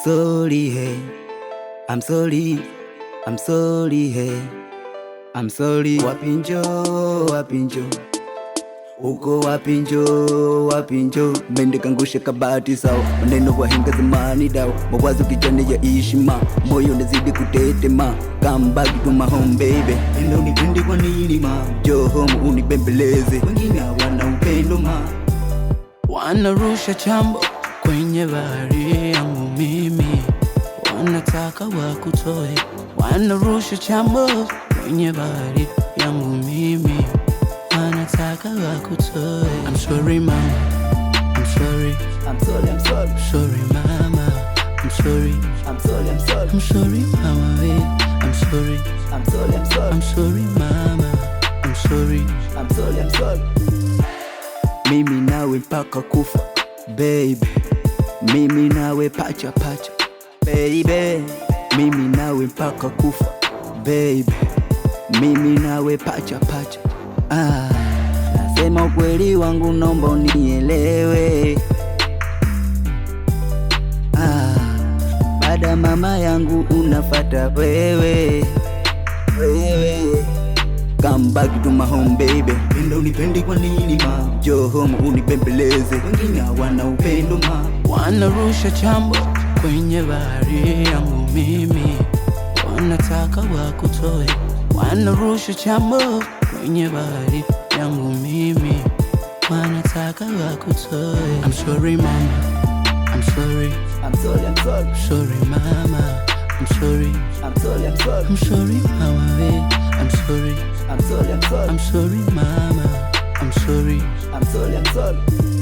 sorry, hey. I'm sorry, I'm sorry, hey. I'm sorry. Wapinjo, wapinjo, uko wapinjo, wapinjo. Mende kangusha kabati sawa, maneno wahenga zamani dawa, mawazo kichwani ya ishima, moyo nazidi kutetema. Come back to my home baby, endo nipende kwa nini ma, jo home unibembeleze, wengine hawana upendo ma. Wanarusha chambo kwenye bahari yangu mimi, wanataka wakutoe. Wanarusha chambo kwenye bahari yangu mimi, wanataka wakutoe. I'm sorry mama, I'm sorry, I'm sorry, I'm sorry, sorry mama, I'm sorry, I'm sorry, I'm sorry, I'm sorry mama, I'm sorry, I'm sorry, I'm sorry, I'm sorry mama, I'm sorry, I'm sorry, I'm sorry. Mimi nawe mpaka kufa baby, mimi nawe pacha pacha baby, mimi nawe mpaka kufa baby, mimi nawe pacha pacha. Nasema ukweli wangu nomba unielewe. Baada mama yangu unafata wewe. Come back to my home baby, penda unipendi kwa nini ma, jo home unibembeleze, wengine hawana upendo ma. Wanarusha chambo kwenye bahari yangu mimi, wanataka wakutoe. Wanarusha chambo kwenye bahari yangu mimi, wanataka wakutoe. I'm sorry mama, I'm sorry, I'm sorry, I'm sorry, sorry mama, I'm sorry, I'm sorry, I'm sorry, I'm sorry mama, I'm sorry, I'm sorry, I'm sorry, I'm sorry mama, I'm sorry, I'm sorry, I'm sorry.